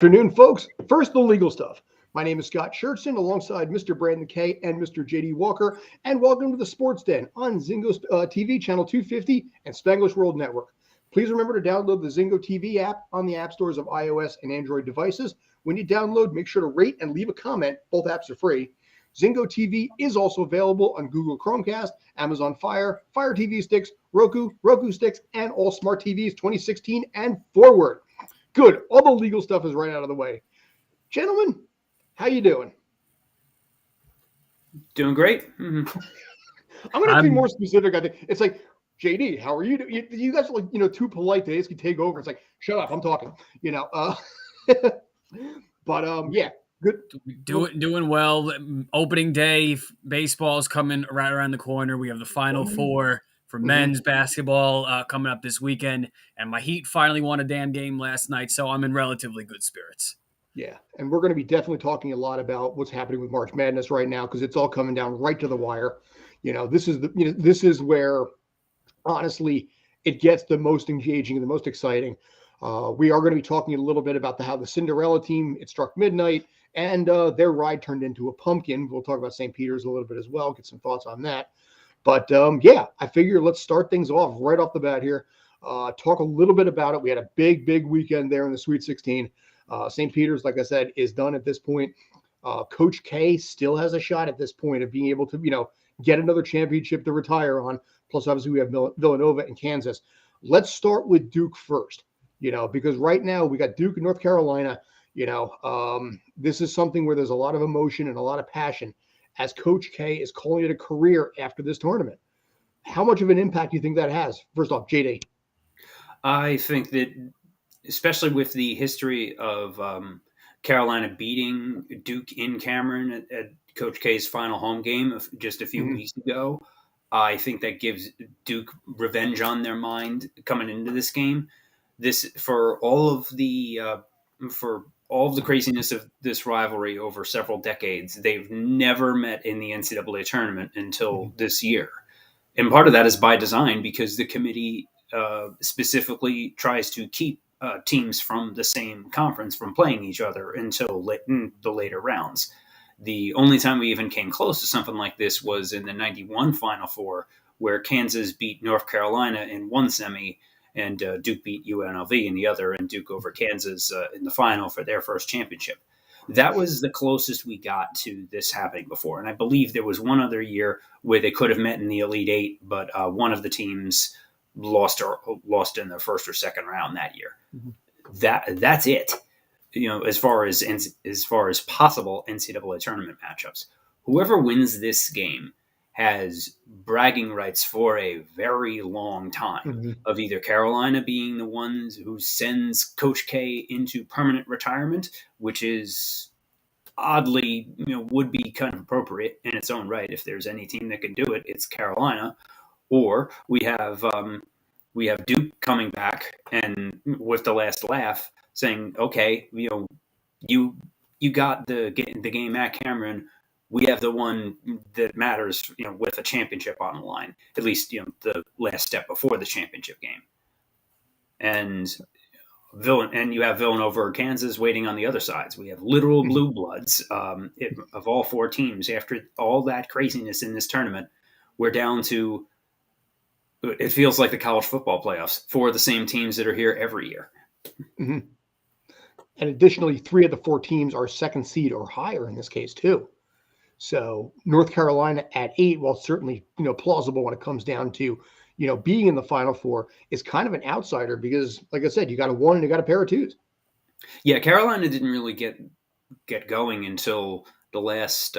Afternoon, folks. First, the legal stuff. My name is Scott Schertzen alongside Mr. Brandon Kaye and Mr. JD Walker, and welcome to the Sports Den on Zingo TV channel 250 and Spanglish World Network. Please remember to download the Zingo TV app on the app stores of iOS and Android devices. When you download, make sure to rate and leave a comment. Both apps are free. Zingo TV is also available on Google Chromecast, Amazon Fire, Fire TV sticks, Roku sticks, and all smart TVs 2016 and forward. Good. All the legal stuff is right out of the way. Gentlemen, how you doing? Doing great. I'm going to be more specific. I think it's like, JD, how are you? You guys are like, too polite to ask you to take over. It's like, shut up, I'm talking. But yeah, good. Doing well. Opening day, baseball is coming right around the corner. We have the Final Four for men's basketball coming up this weekend, and my Heat finally won a damn game last night, so I'm in relatively good spirits. Yeah, and we're going to be definitely talking a lot about what's happening with March Madness right now because it's all coming down right to the wire. This is where, honestly, it gets the most engaging and the most exciting. We are going to be talking a little bit about how the Cinderella team, it struck midnight, and their ride turned into a pumpkin. We'll talk about St. Peter's a little bit as well, get some thoughts on that. But yeah, I figure let's start things off right off the bat here. Talk a little bit about it. We had a big weekend there in the Sweet 16. St. Peter's, like I said, is done at this point. Coach K still has a shot at this point of being able to, get another championship to retire on. Plus, obviously, we have Villanova and Kansas. Let's start with Duke first, because right now we got Duke and North Carolina. This is something where there's a lot of emotion and a lot of passion as Coach K is calling it a career after this tournament. How much of an impact do you think that has? First off, JD. I think that, especially with the history of Carolina beating Duke in Cameron at Coach K's final home game just a few weeks ago, I think that gives Duke revenge on their mind coming into this game. For all of the craziness of this rivalry over several decades, they've never met in the NCAA tournament until this year. And part of that is by design because the committee specifically tries to keep teams from the same conference from playing each other until the later rounds. The only time we even came close to something like this was in the 91 Final Four, where Kansas beat North Carolina in one semi and Duke beat UNLV in the other, and Duke over Kansas in the final for their first championship. That was the closest we got to this happening before. And I believe there was one other year where they could have met in the Elite Eight, but one of the teams lost in the first or second round that year. That's it. As far as possible NCAA tournament matchups, whoever wins this game has bragging rights for a very long time of either Carolina being the ones who sends Coach K into permanent retirement, which is oddly, would be kind of appropriate in its own right. If there's any team that can do it, it's Carolina. Or we have Duke coming back and with the last laugh saying, okay, you got the game at Cameron. We have the one that matters, with a championship on the line, at least, the last step before the championship game. And you have Villanova or Kansas waiting on the other sides. We have literal blue bloods of all four teams. After all that craziness in this tournament, we're down to, it feels like the college football playoffs for the same teams that are here every year. And additionally, 3 of the 4 teams are second seed or higher in this case too. So North Carolina at 8, while certainly, plausible when it comes down to, being in the Final Four, is kind of an outsider because, like I said, you got a 1 and you got a pair of 2s. Yeah, Carolina didn't really get going until the last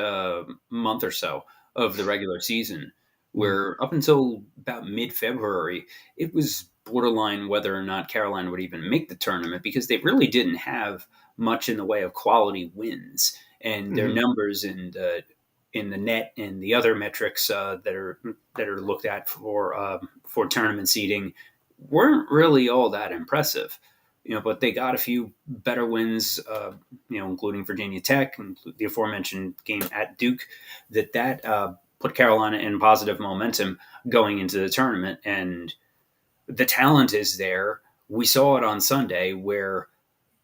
month or so of the regular season, where up until about mid-February, it was borderline whether or not Carolina would even make the tournament because they really didn't have much in the way of quality wins. And their numbers in the net and the other metrics that are looked at for tournament seeding weren't really all that impressive, But they got a few better wins, including Virginia Tech and the aforementioned game at Duke. That put Carolina in positive momentum going into the tournament, and the talent is there. We saw it on Sunday where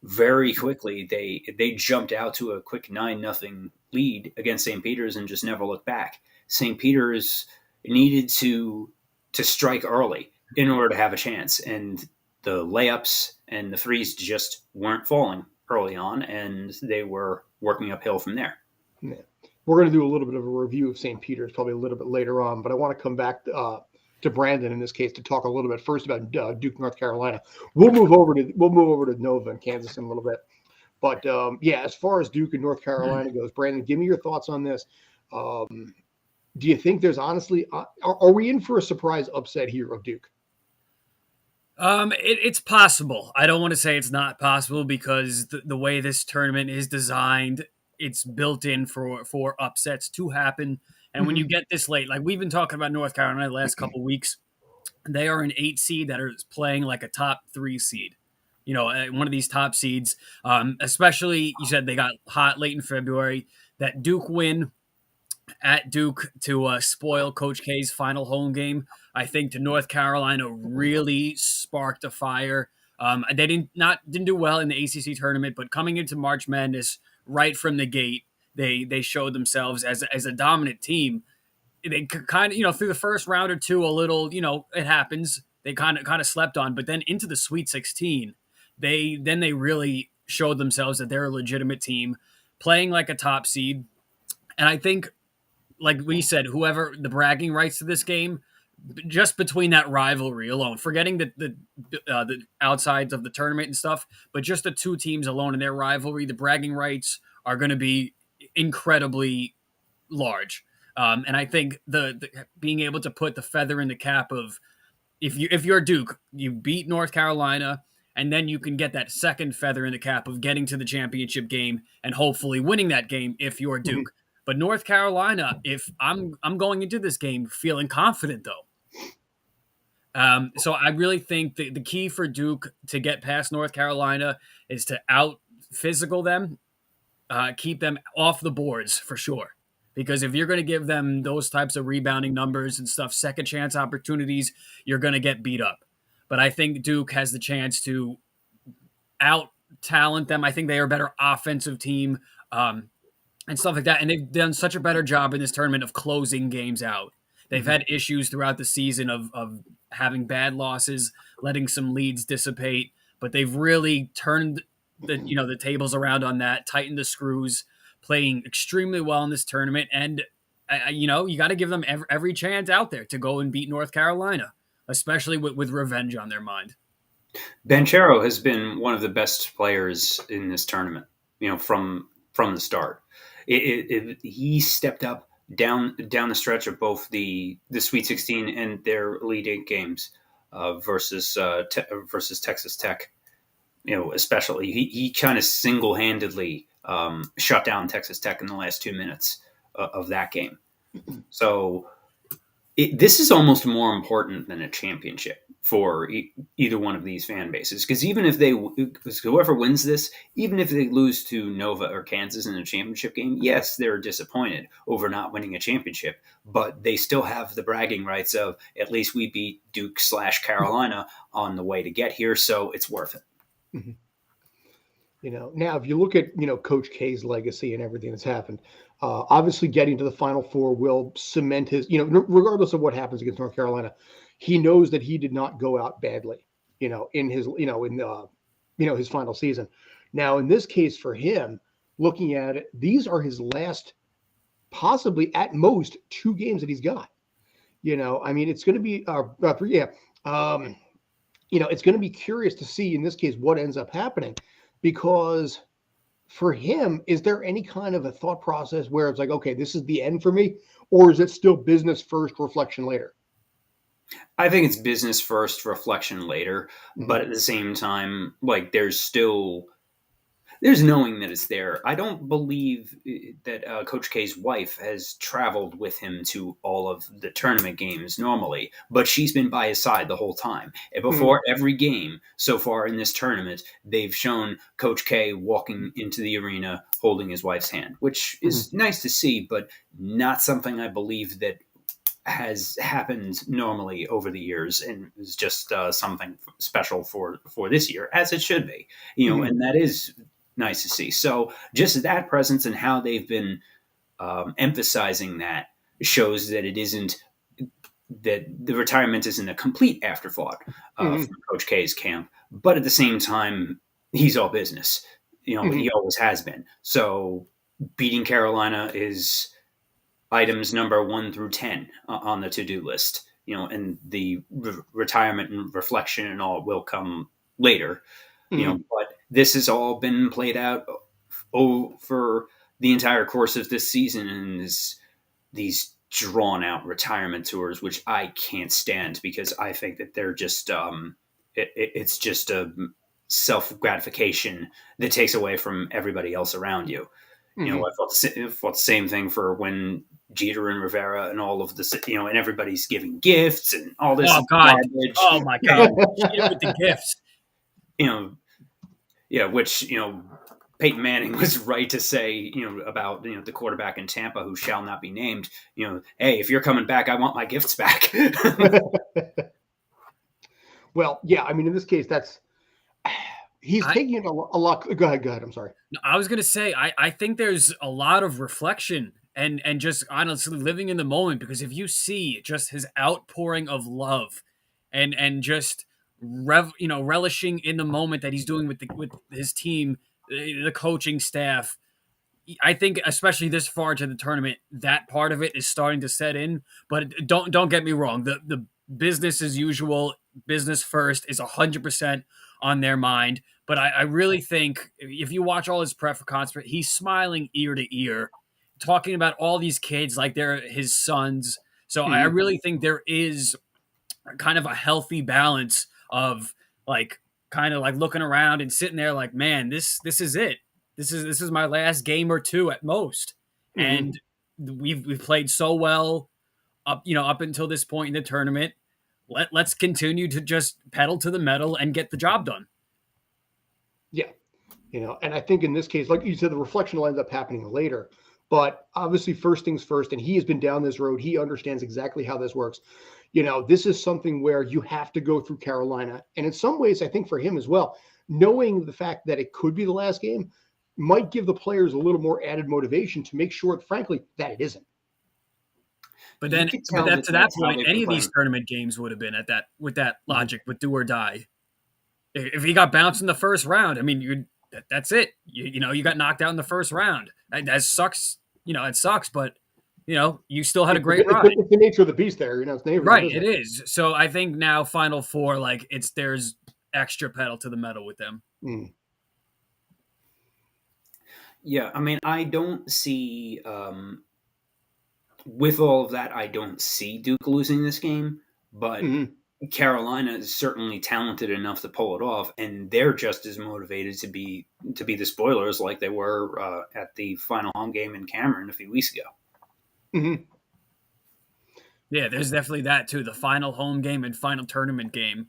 very quickly they jumped out to a quick 9-0 lead against St. Peter's and just never looked back. St. Peter's needed to strike early in order to have a chance, and the layups and the threes just weren't falling early on, and they were working uphill from there. Yeah. We're going to do a little bit of a review of St. Peter's probably a little bit later on, but I want to come back to Brandon in this case to talk a little bit first about Duke, North Carolina. We'll move over to Nova and Kansas in a little bit, but yeah, as far as Duke and North Carolina goes, Brandon, give me your thoughts on this. Do you think there's honestly are we in for a surprise upset here of Duke? It's possible. I don't want to say it's not possible because the way this tournament is designed, it's built in for upsets to happen. And when you get this late, like we've been talking about North Carolina the last couple weeks, they are an 8 seed that is playing like a top 3 seed. You know, one of these top seeds. Especially, you said they got hot late in February. That Duke win at Duke to spoil Coach K's final home game, I think to North Carolina really sparked a fire. They didn't do well in the ACC tournament, but coming into March Madness right from the gate, they showed themselves as a dominant team. They kind of through the first round or two a little it happens. They kind of slept on, but then into the Sweet 16, they really showed themselves that they're a legitimate team playing like a top seed, and I think, like we said, whoever the bragging rights to this game, just between that rivalry alone, forgetting the outsides of the tournament and stuff, but just the two teams alone in their rivalry, the bragging rights are going to be incredibly large. And I think the being able to put the feather in the cap of if you're Duke, you beat North Carolina, and then you can get that second feather in the cap of getting to the championship game and hopefully winning that game if you're Duke. But North Carolina, if I'm going into this game feeling confident though. So I really think the key for Duke to get past North Carolina is to out physical them, keep them off the boards for sure. Because if you're going to give them those types of rebounding numbers and stuff, second chance opportunities, you're going to get beat up. But I think Duke has the chance to out talent them. I think they are a better offensive team. And stuff like that. And they've done such a better job in this tournament of closing games out. They've had issues throughout the season of having bad losses, letting some leads dissipate, but they've really turned the tables around on that, tightened the screws, playing extremely well in this tournament. And, you got to give them every chance out there to go and beat North Carolina, especially with revenge on their mind. Banchero has been one of the best players in this tournament, from the start. He stepped up down the stretch of both the Sweet 16 and their Elite Eight games versus Texas Tech. Especially he kind of single-handedly shut down Texas Tech in the last 2 minutes of that game. So this is almost more important than a championship for either one of these fan bases. Because whoever wins this, even if they lose to Nova or Kansas in a championship game, yes, they're disappointed over not winning a championship, but they still have the bragging rights of at least we beat Duke/Carolina on the way to get here, so it's worth it. Mm-hmm. Now if you look at, Coach K's legacy and everything that's happened, obviously getting to the Final Four will cement his, regardless of what happens against North Carolina, he knows that he did not go out badly, in his, his final season. Now, in this case for him, looking at it, these are his last, possibly at most 2 games that he's got. It's going to be, it's going to be curious to see in this case what ends up happening, because for him, is there any kind of a thought process where it's like, okay, this is the end for me, or is it still business first, reflection later? I think it's business first, reflection later. But at the same time, like there's knowing that it's there. I don't believe that Coach K's wife has traveled with him to all of the tournament games normally, but she's been by his side the whole time. And before every game so far in this tournament, they've shown Coach K walking into the arena holding his wife's hand, which is nice to see, but not something I believe that has happened normally over the years, and is just something special for this year, as it should be. And that is nice to see. So just that presence and how they've been emphasizing that shows that it isn't that the retirement isn't a complete afterthought from Coach K's camp, but at the same time, he's all business. He always has been. So beating Carolina is items number 1 through 10 on the to-do list, and the retirement and reflection and all will come later, but this has all been played out for the entire course of this season, and these drawn out retirement tours, which I can't stand, because I think that they're just, it's just a self gratification that takes away from everybody else around you. I thought the same thing for when Jeter and Rivera and all of this, and everybody's giving gifts and all this. Oh God! Garbage. Oh my God! Jeter with the gifts. Which Peyton Manning was right to say, about the quarterback in Tampa who shall not be named. Hey, if you're coming back, I want my gifts back. Well, yeah. I mean, in this case, he's taking it a lot. Go ahead. I'm sorry. I was going to say, I think there's a lot of reflection and just honestly living in the moment, because if you see just his outpouring of love and just relishing in the moment that he's doing with his team, the coaching staff, I think especially this far into the tournament, that part of it is starting to set in. But don't get me wrong, the business as usual, business first is 100% on their mind. But I really think if you watch all his press conference, he's smiling ear to ear, talking about all these kids like they're his sons. So I really think there is kind of a healthy balance of kind of looking around and sitting there like, man, this is it. This is my last game or two at most. And we've played so well up until this point in the tournament. Let's continue to just pedal to the metal and get the job done. Yeah. And I think in this case, like you said, the reflection will end up happening later. But obviously, first things first, and he has been down this road. He understands exactly how this works. This is something where you have to go through Carolina. And in some ways, I think for him as well, knowing the fact that it could be the last game might give the players a little more added motivation to make sure, frankly, that it isn't. But then to that point, any of these tournament games would have been with that logic, with do or die. If he got bounced in the first round, I mean, that's it. You got knocked out in the first round. That sucks. It sucks, but you still had a great ride. It's the nature of the beast there. It's right. It is. So I think now Final Four, there's extra pedal to the metal with them. Yeah, I mean, I don't see with all of that, I don't see Duke losing this game, but Carolina is certainly talented enough to pull it off, and they're just as motivated to be the spoilers like they were at the final home game in Cameron a few weeks ago. Yeah, there's definitely that too. The final home game and final tournament game,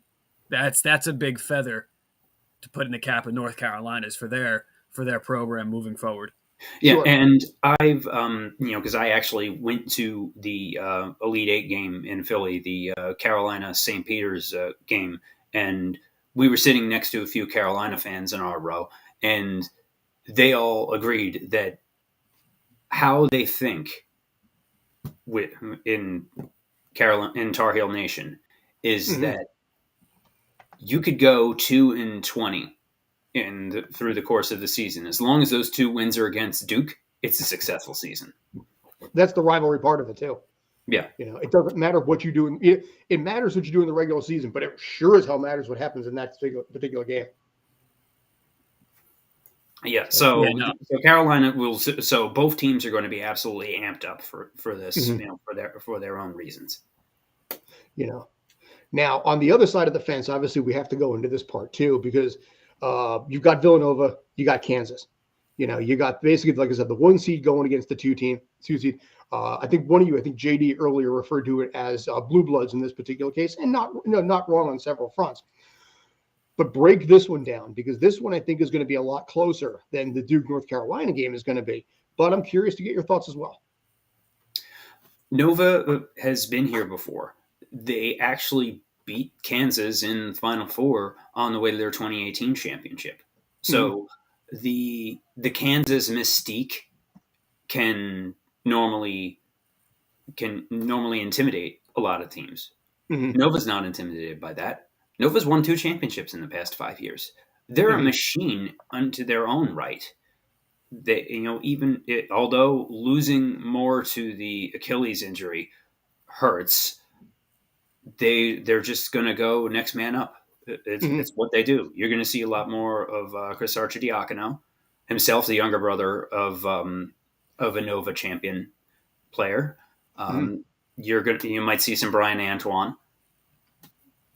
that's a big feather to put in the cap of North Carolina's for their program moving forward. Yeah, sure. And I've, because I actually went to the Elite Eight game in Philly, the Carolina St. Peter's game, and we were sitting next to a few Carolina fans in our row, and they all agreed that how they think in Tar Heel Nation is that you could go 2-20 through the course of the season. As long as those 2 wins are against Duke, it's a successful season. That's the rivalry part of it too. Yeah. It doesn't matter what you do. It matters what you do in the regular season, but it sure as hell matters what happens in that particular game. Yeah. So Carolina will. So both teams are going to be absolutely amped up for this, for their own reasons. Now on the other side of the fence, obviously we have to go into this part too, because you've got Villanova, you got Kansas. You got basically, like I said, the 1 seed going against the 2 seed. I think JD earlier referred to it as blue bloods in this particular case, and not wrong on several fronts. But break this one down, because this one I think is going to be a lot closer than the Duke North Carolina game is going to be. But I'm curious to get your thoughts as well. Nova has been here before. They actually beat Kansas in the Final Four on the way to their 2018 championship. Hmm. So the Kansas mystique can normally intimidate a lot of teams. Hmm. Nova's not intimidated by that. Nova's won 2 championships in the past 5 years. They're a Hmm. machine unto their own right. They, although losing more to the Achilles injury hurts, they're just going to go next man up. It's Hmm. what they do. You're going to see a lot more of Chris Arcidiacono, himself the younger brother of a Nova champion player. Hmm. You might see some Brian Antoine.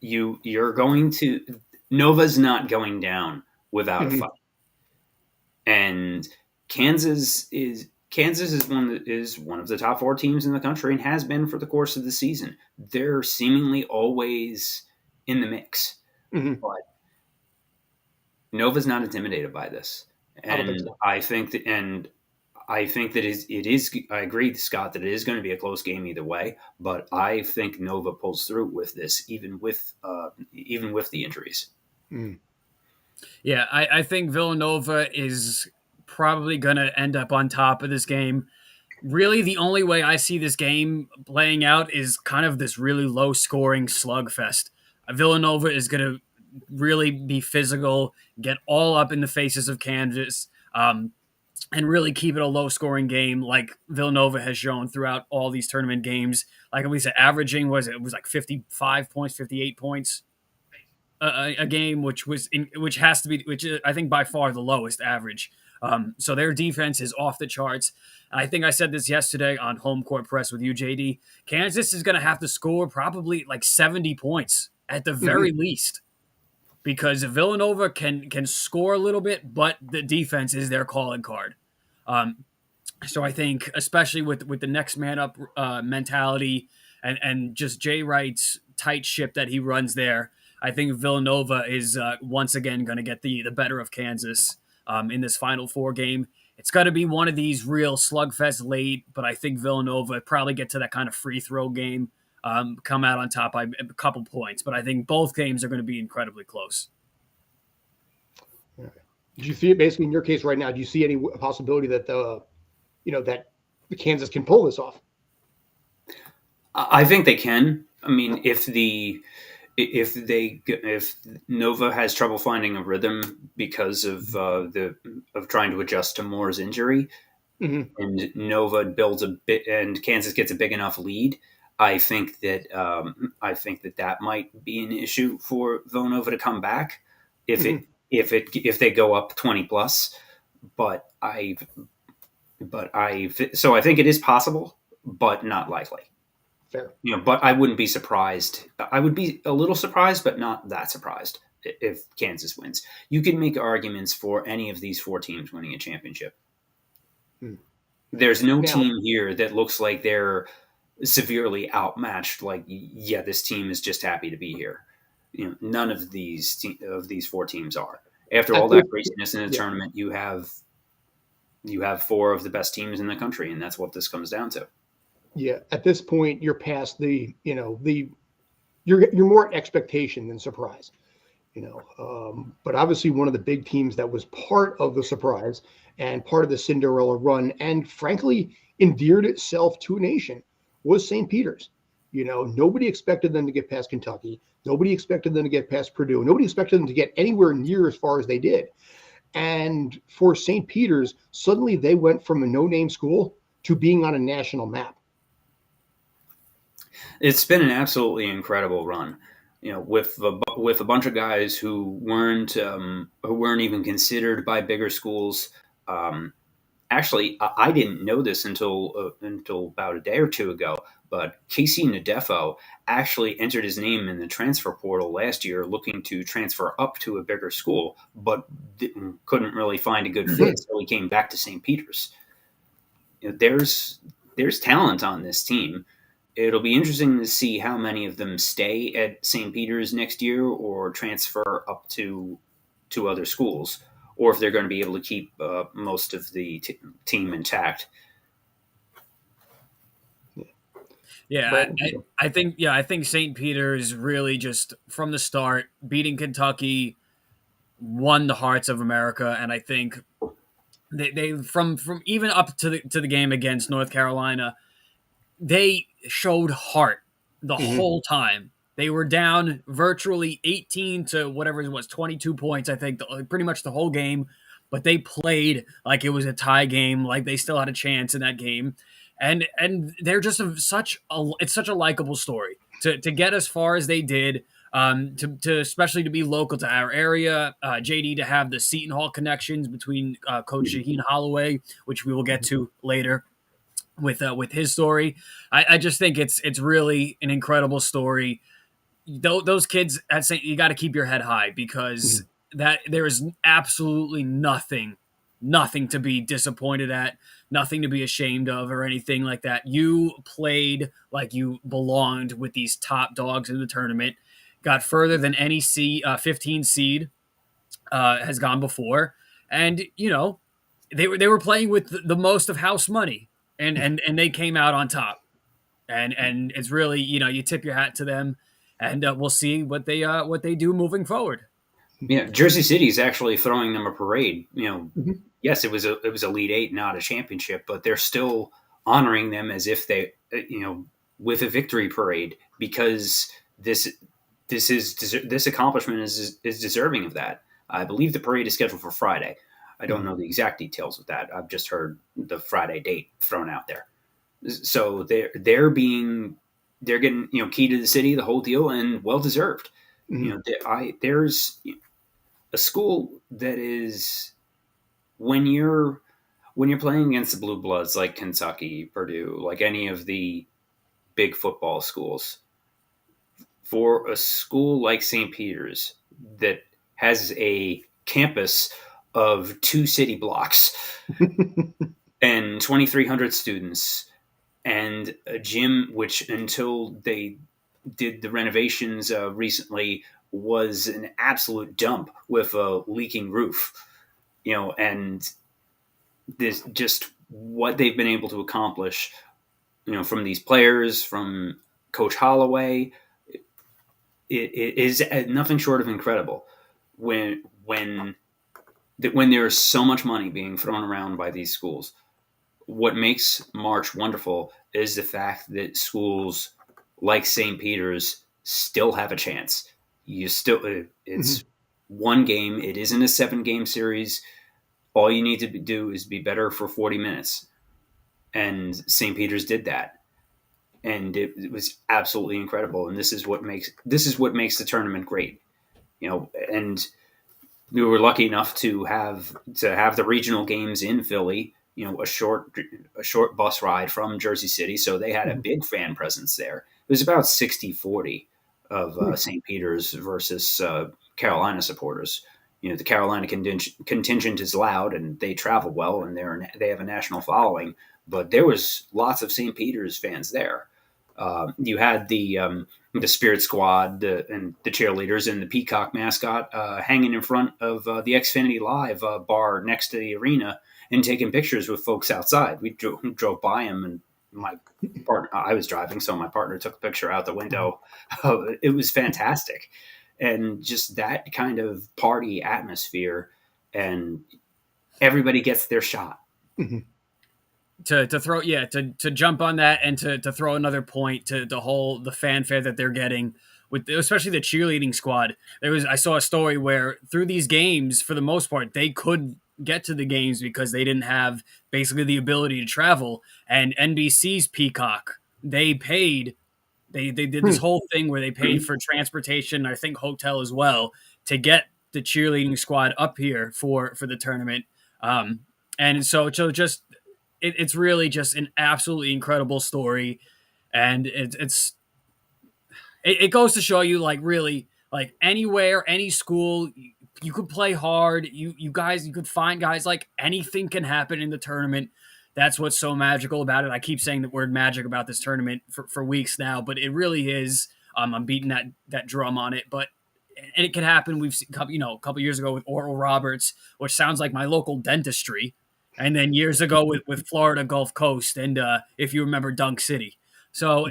You're going to Nova's not going down without a Hmm. fight, and Kansas is one of the top 4 teams in the country and has been for the course of the season. They're seemingly always in the mix, Hmm. but Nova's not intimidated by this, I don't think and so. I think that it is. I agree, Scott, that it is going to be a close game either way. But I think Nova pulls through with this, even with the injuries. Hmm. Yeah, I think Villanova is probably going to end up on top of this game. Really, the only way I see this game playing out is kind of this really low scoring slugfest. Villanova is going to really be physical, get all up in the faces of Kansas, and really keep it a low scoring game like Villanova has shown throughout all these tournament games. Like we said, averaging was like 55 points, 58 points a game, which has to be, which is, I think, by far the lowest average. So their defense is off the charts. I think I said this yesterday on Home Court Press with you, JD. Kansas is going to have to score probably like 70 points at the Hmm. very least because Villanova can score a little bit, but the defense is their calling card. Um, so I think, especially with the next man up mentality and just Jay Wright's tight ship that he runs there, I think Villanova is once again going to get the better of Kansas in this Final Four game. It's going to be one of these real slugfest late, but I think Villanova probably get to that kind of free throw game, come out on top by a couple points. But I think both games are going to be incredibly close. Do you see it basically in your case right now? Do you see any possibility that that the Kansas can pull this off? I think they can. I mean, if Nova has trouble finding a rhythm because of trying to adjust to Moore's injury, Hmm. and Nova builds a bit, and Kansas gets a big enough lead, I think that might be an issue for Villanova to come back if Hmm. if they go up 20 plus. But I think it is possible, but not likely. Fair. But I wouldn't be surprised. I would be a little surprised, but not that surprised if Kansas wins. You can make arguments for any of these 4 teams winning a championship. Hmm. There's no Now, team here that looks like they're severely outmatched. Like, yeah, this team is just happy to be here. None of these 4 teams are. After all at that this, craziness in the yeah, tournament, you have 4 of the best teams in the country, and that's what this comes down to. yeah, at this point, you're past the you're more at expectation than surprise. But obviously one of the big teams that was part of the surprise and part of the Cinderella run, and frankly endeared itself to a nation, was St. Peter's. Nobody expected them to get past Kentucky. Nobody expected them to get past Purdue. Nobody expected them to get anywhere near as far as they did. And for St. Peter's, suddenly they went from a no-name school to being on a national map. It's been an absolutely incredible run. With a bunch of guys who weren't even considered by bigger schools. Um, Actually, I didn't know this until about a day or two ago. But Casey Nadefo actually entered his name in the transfer portal last year, looking to transfer up to a bigger school, but couldn't really find a good fit, so he came back to St. Peter's. There's talent on this team. It'll be interesting to see how many of them stay at St. Peter's next year or transfer up to other schools, or if they're going to be able to keep most of the team intact. Yeah, Brandon. I think St. Peter's really just from the start beating Kentucky won the hearts of America, and I think they from even up to the game against North Carolina, they showed heart the Hmm. whole time. They were down virtually 18 to whatever it was, 22 points, I think, pretty much the whole game. But they played like it was a tie game, like they still had a chance in that game. And they're just it's such a likable story to get as far as they did. To especially to be local to our area, JD to have the Seton Hall connections between Coach Shaheen Holloway, which we will get to later, with his story. I just think it's really an incredible story. Those kids at St. You got to keep your head high because that there is absolutely nothing to be disappointed at, nothing to be ashamed of or anything like that. You played like you belonged with these top dogs in the tournament, got further than any 15 seed has gone before, and they were playing with the most of house money, and they came out on top, and it's really you tip your hat to them, and we'll see what they do moving forward. Jersey City is actually throwing them a parade. Hmm. Yes, it was Elite Eight, not a championship, but they're still honoring them as if they, with a victory parade, because this accomplishment is deserving of that. I believe the parade is scheduled for Friday. I don't know the exact details of that. I've just heard the Friday date thrown out there. So they're getting key to the city, the whole deal, and well deserved. Hmm. There's a school that is when you're playing against the blue bloods like Kentucky, Purdue, like any of the big football schools, for a school like St. Peter's that has a campus of 2 city blocks and 2,300 students and a gym which until they did the renovations recently was an absolute dump with a leaking roof, and this just what they've been able to accomplish, from these players, from Coach Holloway, it is nothing short of incredible. When there is so much money being thrown around by these schools, what makes March wonderful is the fact that schools like St. Peter's still have a chance. It's one game. It isn't a 7-game series. All you need to do is be better for 40 minutes. And St. Peter's did that. And it was absolutely incredible. And this is what makes the tournament great. And we were lucky enough to have the regional games in Philly, a short bus ride from Jersey City. So they had a big fan presence there. It was about 60-40 of St. Peter's versus Carolina supporters. The Carolina contingent is loud and they travel well and they have a national following, but there was lots of St. Peter's fans there. You had the Spirit Squad and the cheerleaders and the Peacock mascot hanging in front of the Xfinity Live bar next to the arena and taking pictures with folks outside. We drove by them, and my partner, I was driving, so my partner took a picture out the window. It was fantastic. And just that kind of party atmosphere, and everybody gets their shot. Hmm. To jump on that and to throw another point to the fanfare that they're getting with especially the cheerleading squad. I saw a story where through these games, for the most part, they could get to the games because they didn't have basically the ability to travel. And NBC's Peacock, they did this whole thing where they paid for transportation, I think hotel as well, to get the cheerleading squad up here for the tournament. And so just it's really just an absolutely incredible story, and it goes to show you, like, really, like, anywhere, any school, you could play hard. You guys, you could find guys, like, anything can happen in the tournament. That's what's so magical about it. I keep saying the word magic about this tournament for weeks now, but it really is. I'm beating that drum on it, but and it can happen. We've seen, a couple years ago with Oral Roberts, which sounds like my local dentistry, and then years ago with Florida Gulf Coast, and if you remember Dunk City. So,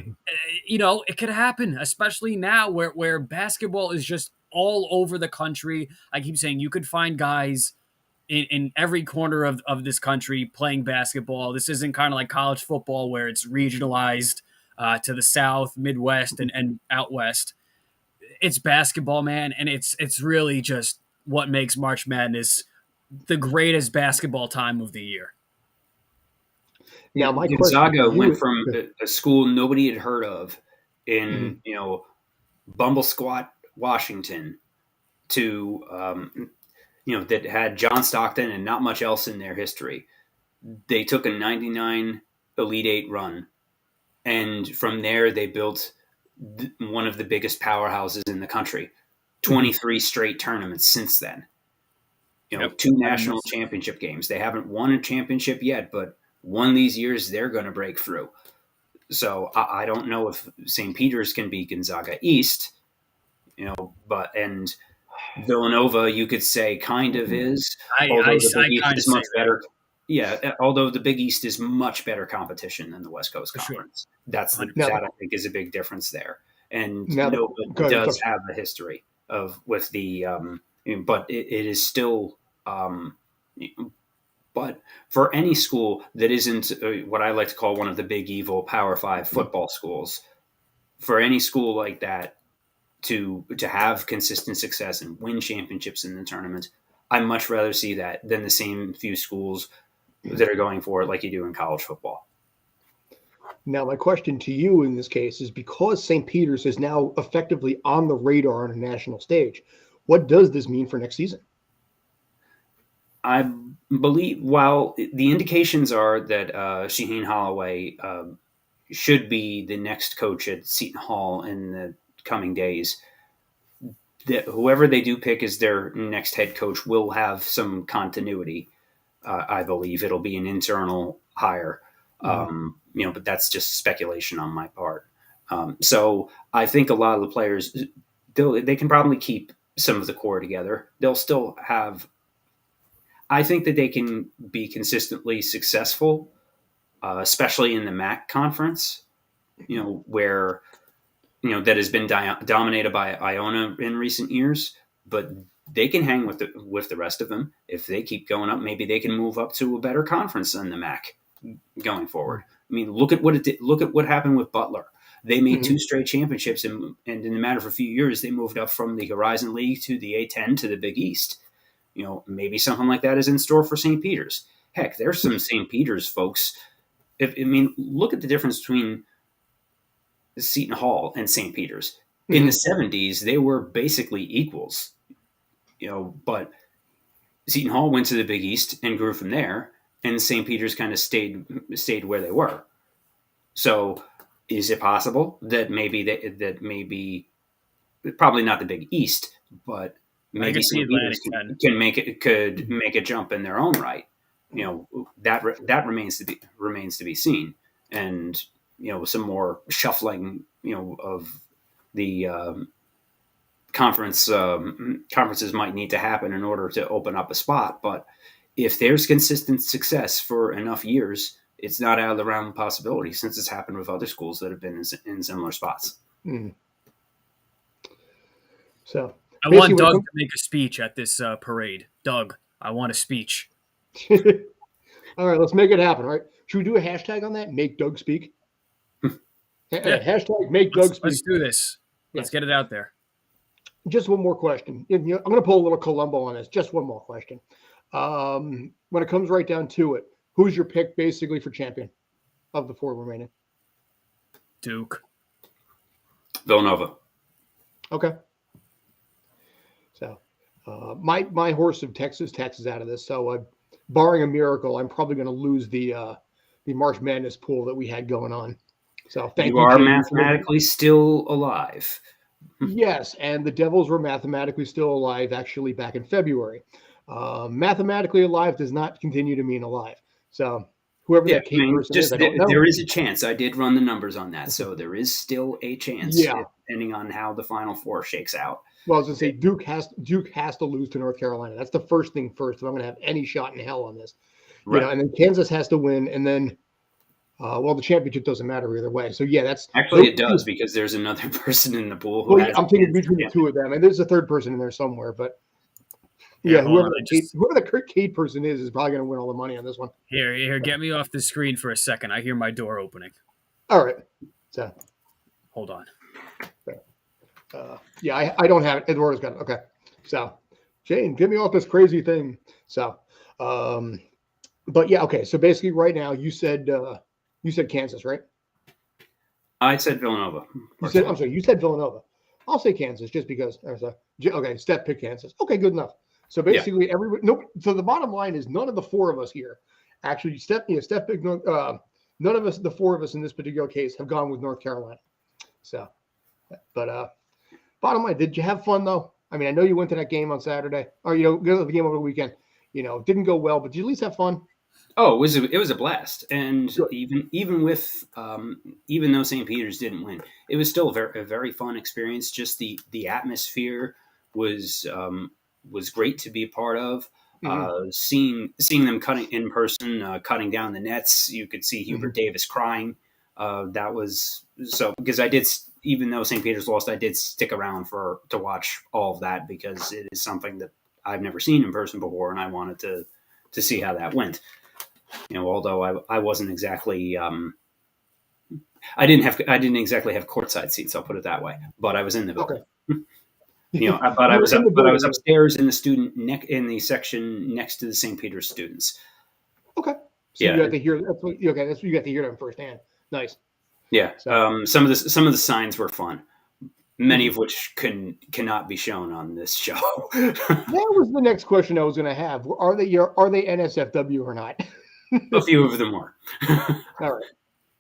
it could happen, especially now where basketball is just all over the country. I keep saying you could find guys in every corner of this country playing basketball. This isn't kind of like college football where it's regionalized to the South, Midwest, and out West. It's basketball, man, and it's really just what makes March Madness the greatest basketball time of the year. Now, my Gonzaga question went from a school nobody had heard of in Bumble Squat, Washington, to that had John Stockton and not much else in their history. They took a 99 Elite Eight run, and from there they built one of the biggest powerhouses in the country. 23 straight tournaments since then. 2 national championship games. They haven't won a championship yet, but one of these years they're going to break through. So I don't know if St. Peter's can be Gonzaga East, and Villanova, you could say, kind of is. Although the Big East is much better. Yeah, although the Big East is much better competition than the West Coast Conference. Sure. That I think is a big difference there. And Nova does have a history with the, but it is still. But for any school that isn't what I like to call one of the big evil Power 5 football schools, for any school like that to have consistent success and win championships in the tournament, I'd much rather see that than the same few schools that are going for it like you do in college football. Now, my question to you in this case is, because St. Peter's is now effectively on the radar on a national stage, what does this mean for next season? I believe, while the indications are that Shaheen Holloway should be the next coach at Seton Hall in the coming days, that whoever they do pick as their next head coach will have some continuity. I believe it'll be an internal hire, but that's just speculation on my part. So I think a lot of the players, they can probably keep some of the core together. They'll still have. I think that they can be consistently successful, especially in the MAC conference, where, that has been dominated by Iona in recent years, but they can hang with the rest of them. If they keep going up, maybe they can move up to a better conference than the MAC going forward. I mean, look at what happened with Butler. They made 2 straight championships, and in the matter of a few years, they moved up from the Horizon League to the A10 to the Big East. Maybe something like that is in store for St. Peter's. Heck, there's some St. Peter's folks. Look at the difference between Seton Hall and St. Peter's. In the 70s, they were basically equals, but Seton Hall went to the Big East and grew from there, and St. Peter's kind of stayed where they were. So is it possible that maybe probably not the Big East, but maybe St. Peter's could make a jump in their own right? That remains to be seen, and some more shuffling of the conferences might need to happen in order to open up a spot. But if there's consistent success for enough years, it's not out of the realm of possibility, since it's happened with other schools that have been in similar spots. So I want Doug to make a speech at this parade. Doug, I want a speech. All right, let's make it happen. All right, should we do a hashtag on that? Make Doug speak. Hashtag make Doug speak. Let's do this. Let's get it out there. Just one more question. I'm going to pull a little Columbo on this. Just one more question. When it comes right down to it, who's your pick basically for champion of the 4 remaining? Duke. Villanova. Okay. So my horse of Texas out of this. So barring a miracle, I'm probably going to lose the March Madness pool that we had going on. So thank you. You are mathematically still alive. Yes, and the Devils were mathematically still alive actually back in February. Mathematically alive does not continue to mean alive. So whoever that key person is, I don't know. There is a chance. I did run the numbers on that, so there is still a chance, depending on how the Final 4 shakes out. Well, I was going to say Duke has to lose to North Carolina. That's the first thing first. If I'm going to have any shot in hell on this, and then Kansas has to win, and then Well, the championship doesn't matter either way. So yeah, that's Actually it does, because there's another person in the pool who well, has I'm a thinking chance between the to two of them, and there's a third person in there somewhere. But Here, yeah, hold whoever on. the Kate person is probably going to win all the money on this one. Here, get me off the screen for a second. I hear my door opening. All right. So Hold on. yeah, I don't have it. Eduardo's got it. Okay. So Shane, get me off this crazy thing. So, but yeah, okay. So basically, right now, you said Kansas, right? I said Villanova. I'm sorry, you said Villanova. I'll say Kansas just because. Okay, Steph picked Kansas. Okay, good enough. So basically, everybody. No. So the bottom line is none of the four of us here actually. Steph picked. None of us, the four of us in this particular case, have gone with North Carolina. So, but bottom line, did you have fun though? I mean, I know you went to that game on Saturday, or go to the game over the weekend. Didn't go well, but did you at least have fun? Oh, it was a blast, and Good. even with even though St. Peter's didn't win, it was still a very fun experience. Just the atmosphere was great to be a part of. Seeing them cutting in person, cutting down the nets, you could see Hubert Davis crying. That was so because I did, even though St. Peter's lost, I did stick around to watch all of that because it is something that I've never seen in person before, and I wanted to see how that went. Although I wasn't exactly, I didn't exactly have courtside seats. I'll put it that way. But I was in the building. Okay. But I was building. upstairs in in the section next to the St. Peter's students. Okay. So you got to hear. That's what you got to hear them firsthand. Nice. Yeah. So. Some of the signs were fun. Many of which cannot be shown on this show. That was the next question I was going to have. Are they NSFW or not? A few of them were. All right.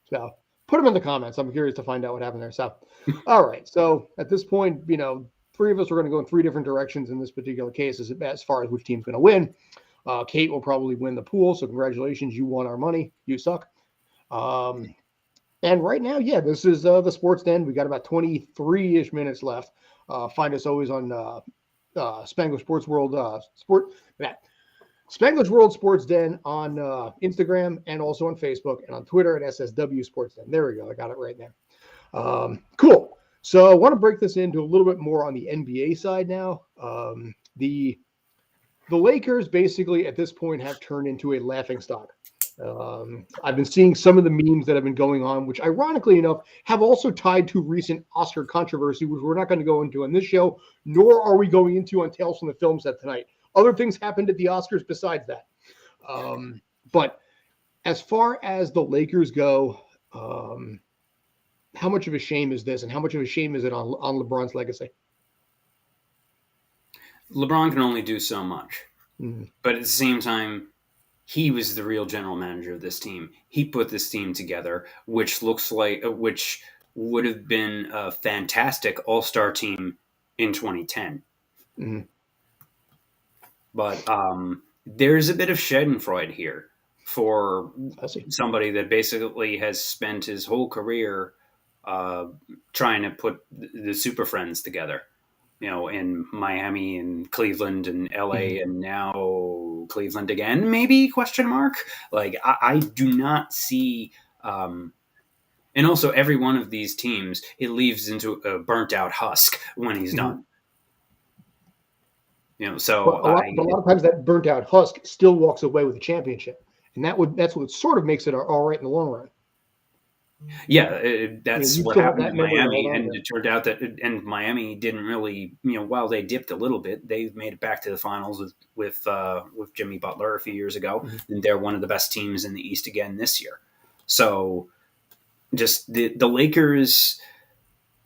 So put them in the comments. I'm curious to find out what happened there. So, all right. So at this point, three of us are going to go in three different directions in this particular case as far as which team's going to win. Kate will probably win the pool. So congratulations. You won our money. You suck. And right now, yeah, this is the Sports Den. We got about 23-ish minutes left. Find us always on Spanglish Sports World Spanglish World Sports Den on Instagram and also on Facebook and on Twitter at SSW Sports Den. There we go. I got it right there. Cool. So I want to break this into a little bit more on the NBA side now. The Lakers basically at this point have turned into a laughingstock. I've been seeing some of the memes that have been going on, which ironically enough have also tied to recent Oscar controversy, which we're not going to go into on this show, nor are we going into on Tales from the Film Set tonight. Other things happened at the Oscars besides that. But as far as the Lakers go, how much of a shame is this, and how much of a shame is it on LeBron's legacy? LeBron can only do so much. Mm. But at the same time, he was the real general manager of this team. He put this team together, which would have been a fantastic all-star team in 2010. Mm. But there's a bit of Schadenfreude here for somebody that basically has spent his whole career trying to put the Super Friends together. In Miami and Cleveland and LA and now Cleveland again, maybe ? Like I do not see, and also every one of these teams, it leaves into a burnt out husk when he's done. So but a lot of times that burnt out husk still walks away with a championship, and that's what sort of makes it all right in the long run. Yeah, that's what happened in Miami, and it turned out that Miami didn't really, while they dipped a little bit, they've made it back to the finals with Jimmy Butler a few years ago, and they're one of the best teams in the East again this year. So, just the Lakers,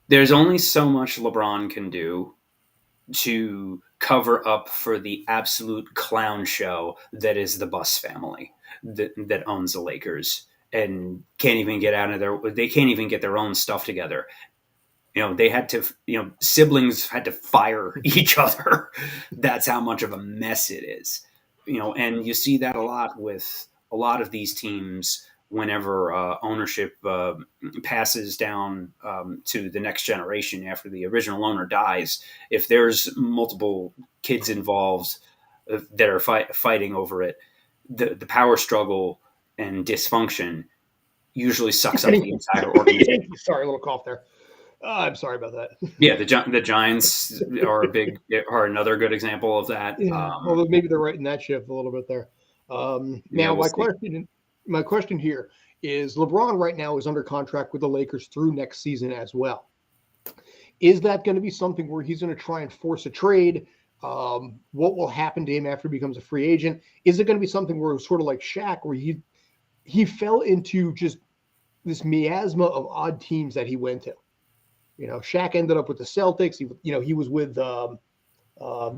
there's only so much LeBron can do to cover up for the absolute clown show that is the Buss family that owns the Lakers. And can't even get they can't even get their own stuff together. They had to, siblings had to fire each other. That's how much of a mess it is. And you see that a lot with a lot of these teams whenever ownership passes down to the next generation after the original owner dies. If there's multiple kids involved that are fighting over it, the power struggle and dysfunction usually sucks up the entire organization. Sorry, a little cough there. I'm sorry about that. Yeah, the Giants are another good example of that. Yeah, although maybe they're right in that shift a little bit there. Now, we'll see. My question here is: LeBron right now is under contract with the Lakers through next season as well. Is that going to be something where he's going to try and force a trade? What will happen to him after he becomes a free agent? Is it going to be something where it's sort of like Shaq, where he fell into just this miasma of odd teams that he went to? You know, Shaq ended up with the Celtics. He was with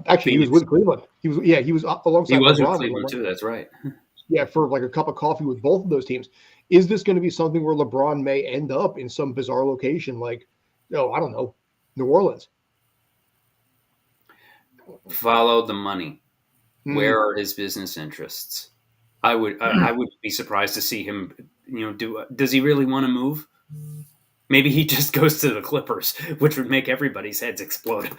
actually he was with Cleveland. He was alongside. He was in LeBron Cleveland too. That's right. Yeah, for like a cup of coffee with both of those teams. Is this going to be something where LeBron may end up in some bizarre location like, I don't know, New Orleans? Follow the money. Where are his business interests? I would be surprised to see him. Does he really want to move? Maybe he just goes to the Clippers, which would make everybody's heads explode.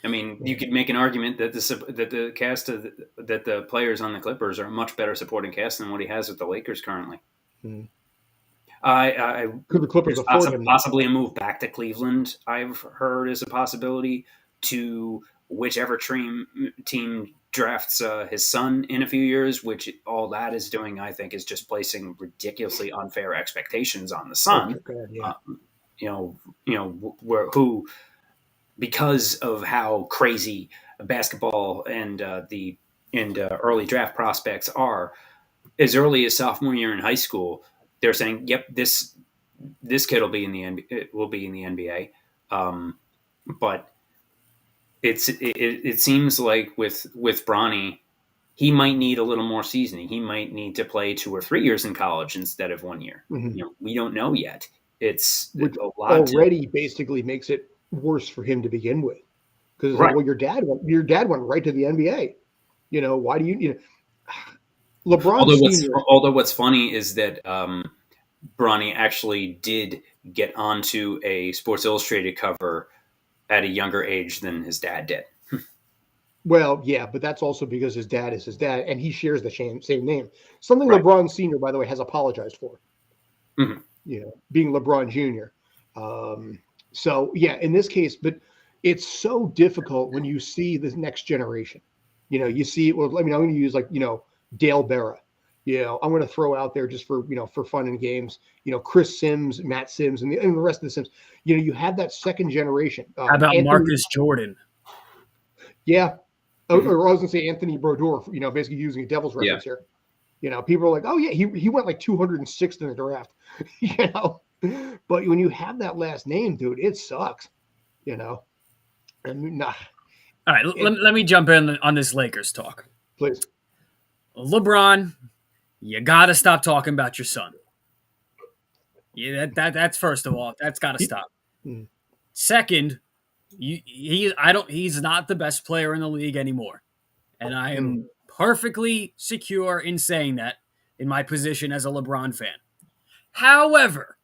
I mean, you could make an argument that the players on the Clippers are a much better supporting cast than what he has with the Lakers currently. Mm. Could the Clippers afford him? Possibly a move back to Cleveland, I've heard, is a possibility, to whichever team drafts his son in a few years, which all that is doing, I think, is just placing ridiculously unfair expectations on the son. Who, because of how crazy basketball and early draft prospects are, as early as sophomore year in high school, they're saying, "Yep, this kid will be in the NBA." But it seems like with Bronny, he might need a little more seasoning. He might need to play 2 or 3 years in college instead of 1 year. Mm-hmm. We don't know yet. Which a lot already basically makes it worse for him to begin with, because right. Your dad went right to the NBA. Why do you LeBron? Although what's funny is that Bronny actually did get onto a Sports Illustrated cover at a younger age than his dad did. Well, yeah, but that's also because his dad is his dad, and he shares the same name. Something right. LeBron Sr., by the way, has apologized for. Mm-hmm. Being LeBron Jr. So, yeah, in this case, but it's so difficult when you see the next generation. You see, I'm going to use Dale Berra. I'm going to throw out there just for fun and games. Chris Sims, Matt Sims, and the rest of the Sims. You have that second generation. How about Marcus Jordan? Yeah, or I was going to say Anthony Brodeur. Basically using a Devils reference here. People are like, oh yeah, he went like 206th in the draft. But when you have that last name, dude, it sucks. And nah. All right, let me jump in on this Lakers talk, please. LeBron, you got to stop talking about your son. Yeah, that's first of all, that's got to stop. Second, he's not the best player in the league anymore, and I am perfectly secure in saying that in my position as a LeBron fan. However,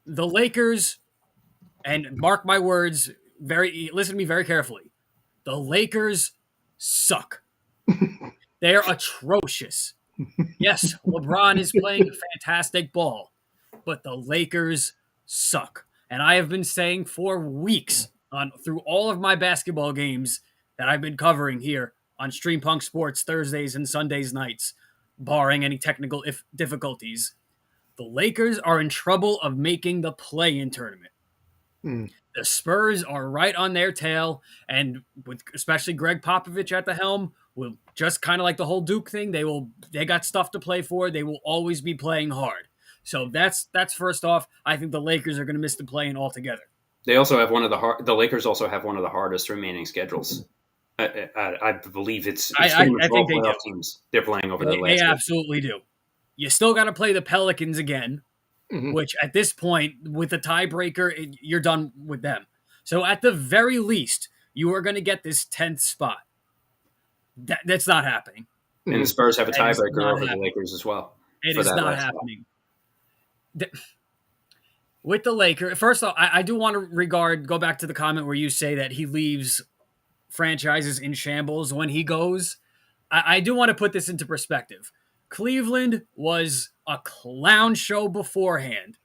the Lakers, and mark my words, listen to me very carefully. The Lakers suck. They're atrocious. Yes, LeBron is playing fantastic ball, but the Lakers suck. And I have been saying for weeks through all of my basketball games that I've been covering here on Stream Punk Sports Thursdays and Sundays nights, barring any technical difficulties, the Lakers are in trouble of making the play-in tournament. The Spurs are right on their tail, and with especially Greg Popovich at the helm, will just kind of like the whole Duke thing. They got stuff to play for. They will always be playing hard. So that's first off. I think the Lakers are going to miss the play-in altogether. They also have the Lakers also have one of the hardest remaining schedules. I believe it's I think they do. Teams they're playing over the last. They absolutely do. You still got to play the Pelicans again. Mm-hmm. Which at this point, with the tiebreaker, you're done with them. So at the very least, you are going to get this 10th spot. That's not happening. And the Spurs have a tiebreaker over the Lakers as well. It is not happening. With the Lakers, first off, I do want to go back to the comment where you say that he leaves franchises in shambles when he goes. I do want to put this into perspective. Cleveland was a clown show beforehand.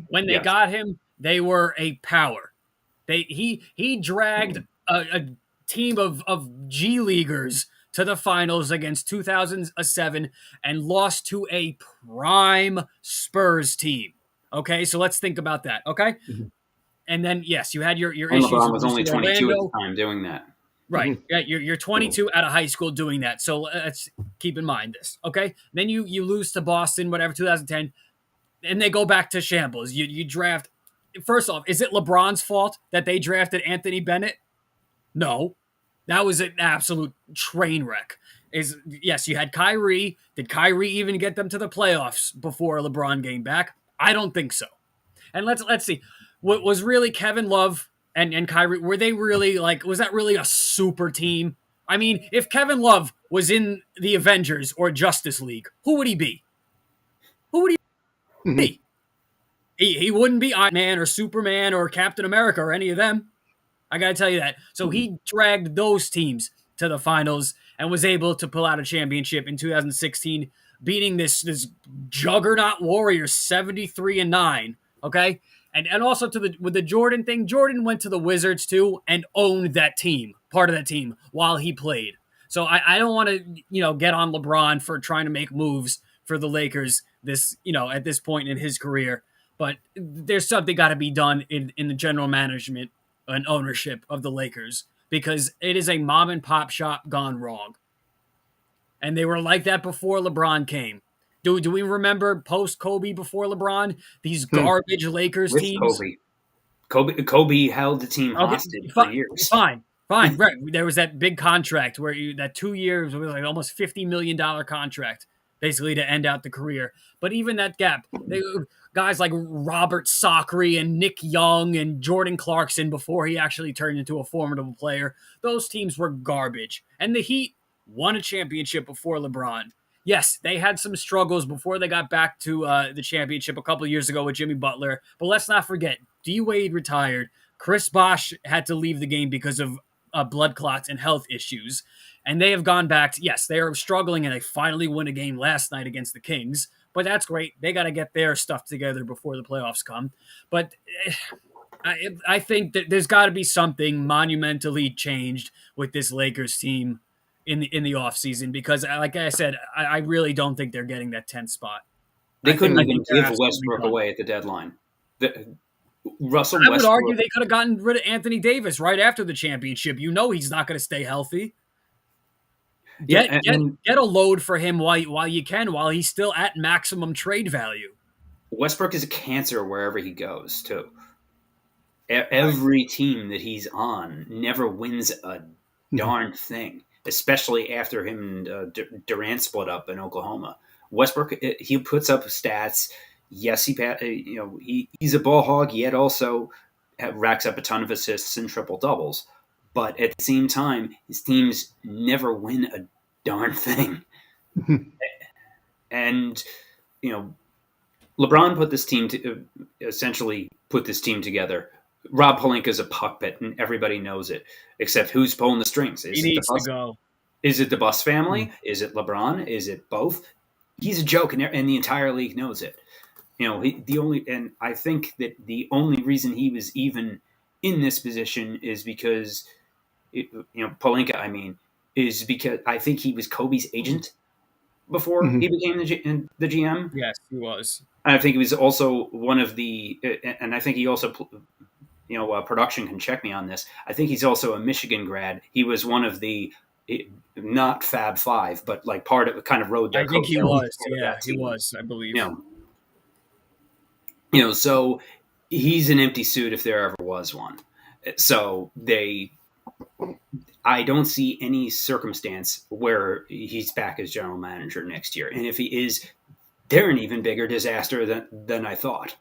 When they Yes. got him, they were a power. He dragged a team of G Leaguers to the finals against 2007 and lost to a prime Spurs team. Okay, so let's think about that. Okay, Mhm. and then yes, you had your And issues LeBron with was only losing 22 at Orlando. the time doing that. Right. Mhm. Yeah, you're 22 out of high school doing that. So let's keep in mind this. Okay. Then you lose to Boston, whatever, 2010, and they go back to shambles. You draft. First off, is it LeBron's fault that they drafted Anthony Bennett? No, that was an absolute train wreck. Is yes, you had Kyrie. Did Kyrie even get them to the playoffs before LeBron came back? I don't think so. And let's see. What was really Kevin Love and Kyrie, were they really was that really a super team? I mean, if Kevin Love was in the Avengers or Justice League, who would he be? Who would he Mhm. be? He wouldn't be Iron Man or Superman or Captain America or any of them. I got to tell you that. So he dragged those teams to the finals and was able to pull out a championship in 2016, beating this juggernaut Warriors 73-9. Okay, and also with the Jordan thing, Jordan went to the Wizards too and owned that team, part of that team while he played. So I don't want to get on LeBron for trying to make moves for the Lakers at this point in his career. But there's something got to be done in the general management and ownership of the Lakers because it is a mom and pop shop gone wrong. And they were like that before LeBron came. Do we remember post Kobe before LeBron? These garbage Lakers With teams. Kobe held the team Okay, hostage for years. Fine. Right. There was that big contract where that 2 years was like almost $50 million contract, basically to end out the career. But even that gap, guys like Robert Sacre and Nick Young and Jordan Clarkson before he actually turned into a formidable player, those teams were garbage. And the Heat won a championship before LeBron. Yes, they had some struggles before they got back to the championship a couple of years ago with Jimmy Butler. But let's not forget, D-Wade retired. Chris Bosh had to leave the game because of blood clots and health issues. And they have gone back to, yes, they are struggling, and they finally won a game last night against the Kings. But that's great. They got to get their stuff together before the playoffs come. But I think that there's got to be something monumentally changed with this Lakers team in the offseason because, like I said, I really don't think they're getting that 10th spot. They couldn't even they're give absolutely Westbrook done. away at the deadline. I would argue they could have gotten rid of Anthony Davis right after the championship. You know he's not going to stay healthy. Get a load for him while you can, while he's still at maximum trade value. Westbrook is a cancer wherever he goes, too. Every team that he's on never wins a darn thing, especially after him and Durant split up in Oklahoma. Westbrook, he puts up stats. Yes, he's a ball hog, yet also racks up a ton of assists and triple doubles. But at the same time, his teams never win a darn thing. And LeBron put this team essentially put this team together. Rob Pelinka is a puppet, and everybody knows it. Except who's pulling the strings? He needs to go. Is it the Bus family? Is it LeBron? Is it both? He's a joke, and the entire league knows it. I think that the only reason he was even in this position is because, Pelinka, is because I think he was Kobe's agent before he became the GM. Yes, he was. And I think he was also one of the, and I think he also, production can check me on this. I think he's also a Michigan grad. He was one of the, not Fab Five, but like part of kind of rode their. I think he was. Yeah, he was. I believe. So he's an empty suit if there ever was one. So I don't see any circumstance where he's back as general manager next year. And if he is, they're an even bigger disaster than I thought.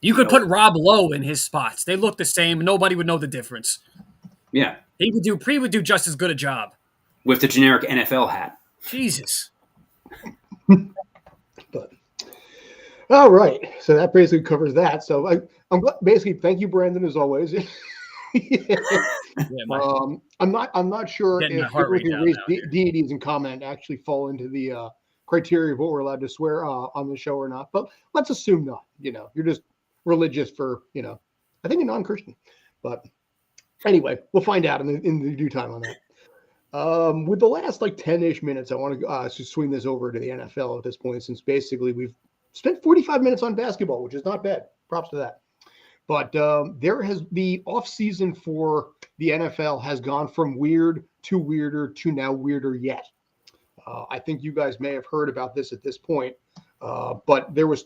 You could put Rob Lowe in his spots. They look the same. Nobody would know the difference. Yeah. He would do just as good a job. With the generic NFL hat. Jesus. But all right. So that basically covers that. So I'm basically, thank you, Brandon, as always. I'm not sure if deities and comment actually fall into the criteria of what we're allowed to swear on the show or not. But let's assume not. You're just religious for, I think a non-Christian. But anyway, we'll find out in the due time on that. With the last 10-ish minutes, I want to swing this over to the NFL at this point, since basically we've spent 45 minutes on basketball, which is not bad. Props to that. But the offseason for the NFL has gone from weird to weirder to now weirder yet. I think you guys may have heard about this at this point, but there was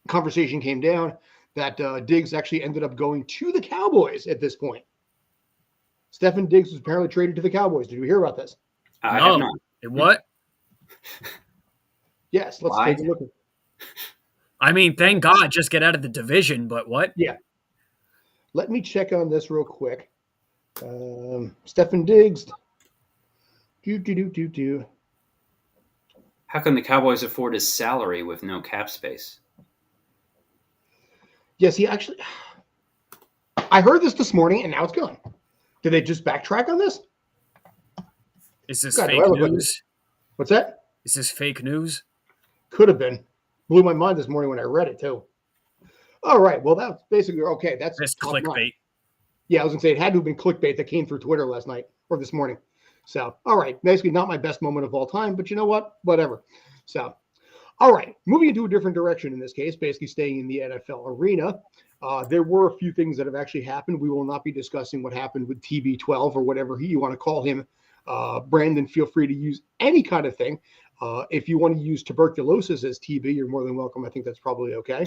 conversation came down that Diggs actually ended up going to the Cowboys at this point. Stefan Diggs was apparently traded to the Cowboys. Did you hear about this? I have not. What? Yes, let's take a look. I mean, thank God, just get out of the division, but what? Yeah. Let me check on this real quick. Stefan Diggs. How can the Cowboys afford his salary with no cap space? Yes, he actually. I heard this morning, and now it's gone. Did they just backtrack on this? Is this fake news? What's that? Is this fake news? Could have been. Blew my mind this morning when I read it, too. All right. Well, that's basically okay. That's clickbait. Yeah, I was going to say it had to have been clickbait that came through Twitter last night or this morning. So, all right. Basically, not my best moment of all time, but you know what? Whatever. So, all right. Moving into a different direction in this case, basically staying in the NFL arena. There were a few things that have actually happened. We will not be discussing what happened with TB12 or whatever you want to call him. Brandon, feel free to use any kind of thing. If you want to use tuberculosis as TB, you're more than welcome. I think that's probably okay.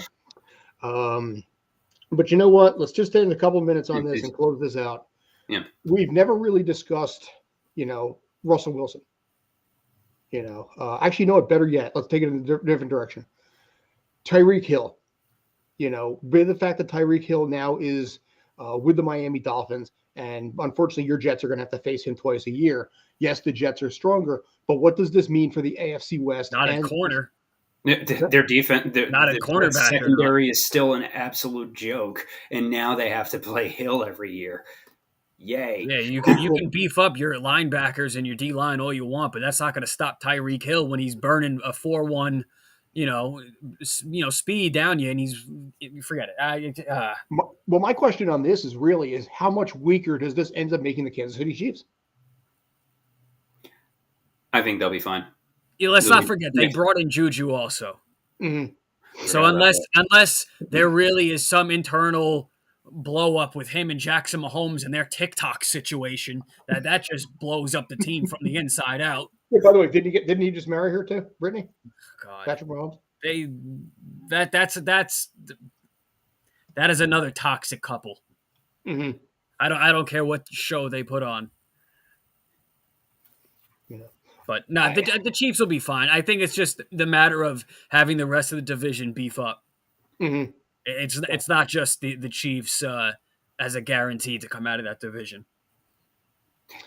But you know what? Let's just spend a couple minutes on this and close this out. Yeah. We've never really discussed, Russell Wilson. Actually, you know what? Better yet, let's take it in a different direction. Tyreek Hill. With the fact that Tyreek Hill now is with the Miami Dolphins, and unfortunately your Jets are going to have to face him twice a year. Yes, the Jets are stronger, but what does this mean for the AFC West? Not a corner. Their defense, not a cornerback. Secondary is still an absolute joke, and now they have to play Hill every year. Yay! Yeah, you can beef up your linebackers and your D line all you want, but that's not going to stop Tyreek Hill when he's burning a 4-1, speed down you, and forget it. Well, my question on this is how much weaker does this end up making the Kansas City Chiefs? I think they'll be fine. Yeah, let's not forget they brought in Juju also. Mm-hmm. So unless there really is some internal blow up with him and Jackson Mahomes and their TikTok situation that just blows up the team from the inside out. Yeah, by the way, didn't he just marry her too, Brittany? God. Patrick Mahomes. That is another toxic couple. Mm-hmm. I don't care what show they put on. Yeah. But no, the Chiefs will be fine. I think it's just the matter of having the rest of the division beef up. Mm-hmm. It's not just the Chiefs as a guarantee to come out of that division.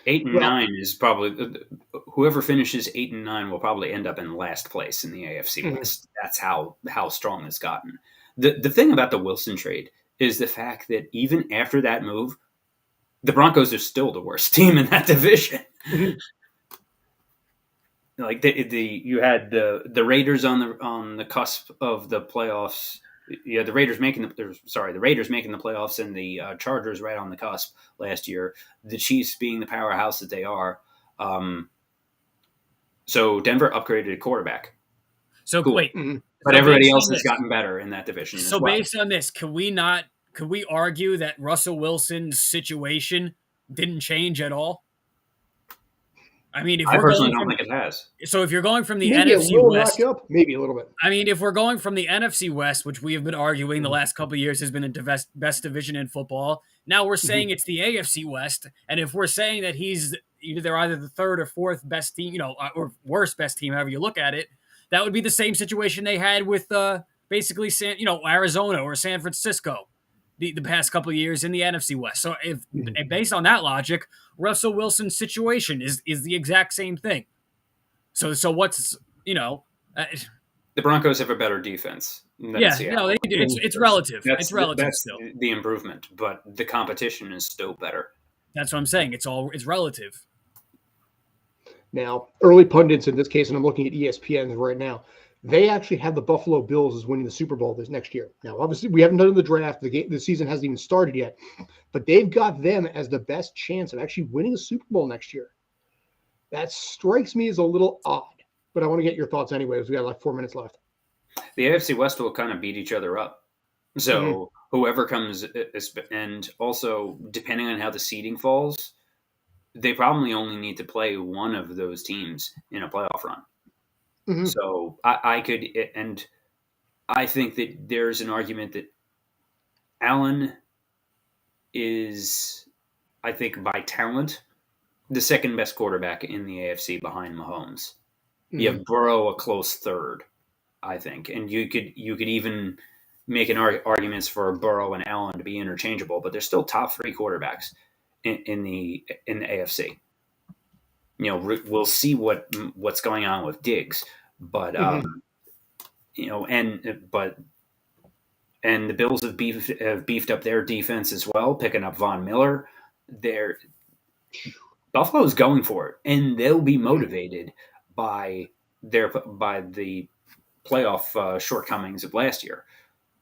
8 and 9 is probably whoever finishes 8 and 9 will probably end up in last place in the AFC West. That's how strong it's gotten. The thing about the Wilson trade is the fact that even after that move, the Broncos are still the worst team in that division. Like you had the Raiders on the cusp of the playoffs. Yeah, the Raiders making the playoffs and the Chargers right on the cusp last year. The Chiefs being the powerhouse that they are. So Denver upgraded a quarterback. So cool. Wait, but everybody else has gotten better in that division. So based on this, could we argue that Russell Wilson's situation didn't change at all? I mean, I personally don't think it has. So if you're going from the maybe NFC West, maybe a little bit. I mean, if we're going from the NFC West, which we have been arguing the last couple of years has been the best division in football, now we're saying it's the AFC West, and if we're saying that he's either the third or fourth best team, or worst best team, however you look at it, that would be the same situation they had with basically Arizona or San Francisco the past couple of years in the NFC West. So if based on that logic, Russell Wilson's situation is the exact same thing. So what's the Broncos have a better defense. Yeah, no, they do. It's relative. It's relative that's still. The improvement, but the competition is still better. That's what I'm saying. It's relative. Now, early pundits in this case, and I'm looking at ESPN right now, they actually have the Buffalo Bills as winning the Super Bowl this next year. Now, obviously, we haven't done the draft. The season hasn't even started yet, but they've got them as the best chance of actually winning a Super Bowl next year. That strikes me as a little odd, but I want to get your thoughts anyways. We got like 4 minutes left. The AFC West will kind of beat each other up. So whoever comes, and also depending on how the seeding falls, they probably only need to play one of those teams in a playoff run. Mm-hmm. So I could, and I think that there's an argument that Allen is, I think by talent, the second best quarterback in the AFC behind Mahomes. You have Burrow a close third, I think, and you could even make an arguments for Burrow and Allen to be interchangeable, but they're still top three quarterbacks in the AFC. You know, we'll see what's going on with Diggs, but you know, and the Bills have beefed up their defense as well, picking up Von Miller. Buffalo's going for it, and they'll be motivated by the playoff shortcomings of last year.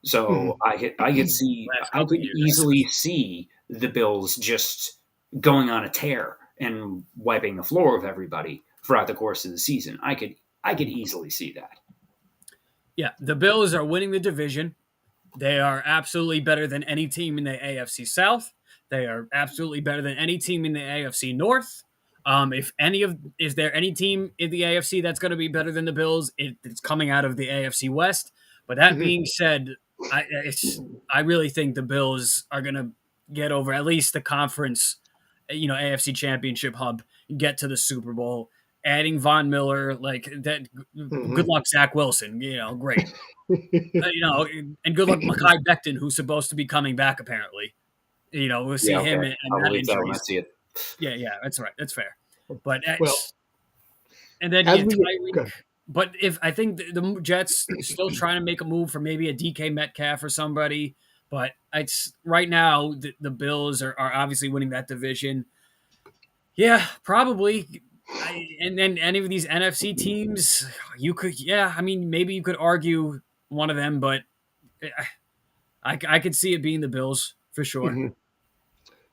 So I could easily see the Bills just going on a tear and wiping the floor with everybody throughout the course of the season. I could easily see that. Yeah, the Bills are winning the division. They are absolutely better than any team in the AFC South. They are absolutely better than any team in the AFC North. Is there any team in the AFC that's going to be better than the Bills? It's coming out of the AFC West. But that being said, I really think the Bills are going to get over at least the conference, AFC Championship hub, get to the Super Bowl. Adding Von Miller, like that. Good luck, Zach Wilson. Great. And good luck, Mekhi Becton, who's supposed to be coming back. Apparently, we'll see him and that injury. Yeah, that's right. That's fair. But and then Tyreek. But if I think the Jets still trying to make a move for maybe a DK Metcalf or somebody, but it's right now the Bills are obviously winning that division. Yeah, probably. And then any of these NFC teams, maybe you could argue one of them, but I could see it being the Bills for sure.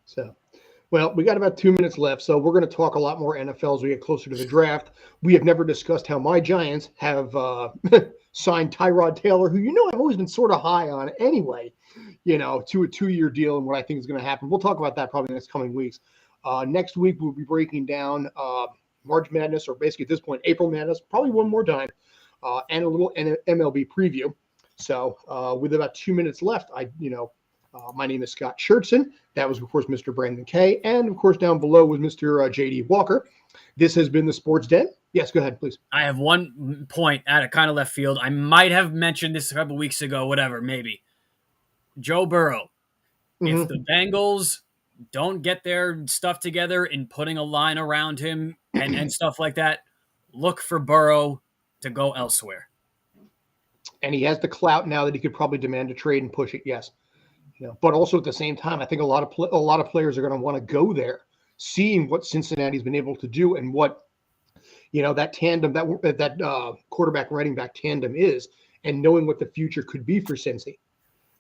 So. Well, we got about 2 minutes left, so we're going to talk a lot more NFL as we get closer to the draft. We have never discussed how my Giants have signed Tyrod Taylor, who I've always been sort of high on anyway, to a 2-year deal and what I think is going to happen. We'll talk about that probably in the next coming weeks. Next week, we'll be breaking down March Madness, or basically at this point, April Madness, probably one more time, and a little MLB preview. So with about 2 minutes left, my name is Scott Schertzen. That was, of course, Mr. Brandon Kaye. And, of course, down below was Mr. J.D. Walker. This has been the Sports Den. Yes, go ahead, please. I have one point out of kind of left field. I might have mentioned this a couple weeks ago, whatever, maybe. Joe Burrow. If the Bengals don't get their stuff together in putting a line around him and stuff like that, look for Burrow to go elsewhere. And he has the clout now that he could probably demand a trade and push it, yes. But also at the same time, I think a lot of players are going to want to go there, seeing what Cincinnati's been able to do and what that tandem, that quarterback running back tandem is, and knowing what the future could be for Cincy.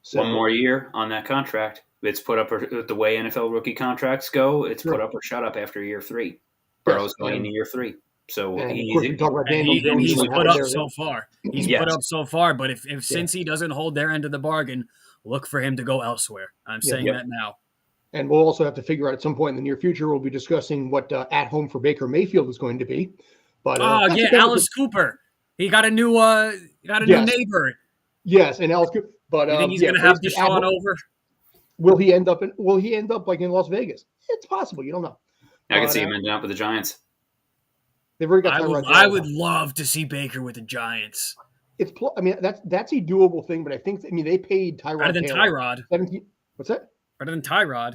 So, one more year on that contract. It's put up the way NFL rookie contracts go. It's put up or shut up after year 3. Burrow's going into year 3. So he's put up so far. He's put up so far. But if Cincy doesn't hold their end of the bargain, look for him to go elsewhere. I'm saying that now. And we'll also have to figure out at some point in the near future, we'll be discussing what at home for Baker Mayfield is going to be. But Alice Cooper. He got a new neighbor. Yes, and Alice Cooper. But you think he's going to have Deshaun over? Will he end up like in Las Vegas? It's possible. You don't know. I could see him ending up with the Giants. They've already got I would love to see Baker with the Giants. That's a doable thing, but I think they paid Tyrod better than Taylor Tyrod. 17. What's that? Better than Tyrod.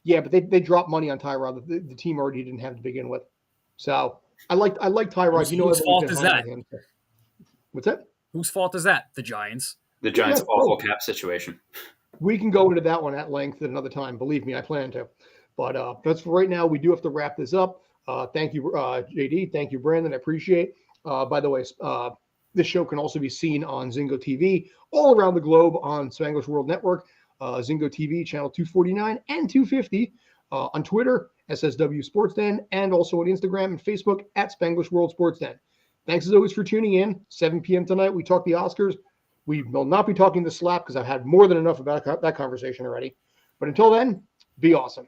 Yeah, but they dropped money on Tyrod. The team already didn't have to begin with. So I like Tyrod. Whose fault is that? What's that? Whose fault is that? The Giants. The Giants' awful cap situation. We can go into that one at length at another time. Believe me, I plan to. But that's for right now. We do have to wrap this up. Thank you, JD. Thank you, Brandon. I appreciate. By the way, this show can also be seen on Zingo TV all around the globe on Spanglish World Network, Zingo TV channel 249 and 250, on Twitter, SSW Sports Den, and also on Instagram and Facebook at Spanglish World Sports Den. Thanks as always for tuning in. 7 p.m. tonight, we talk the Oscars. We will not be talking the slap because I've had more than enough about that conversation already. But until then, be awesome.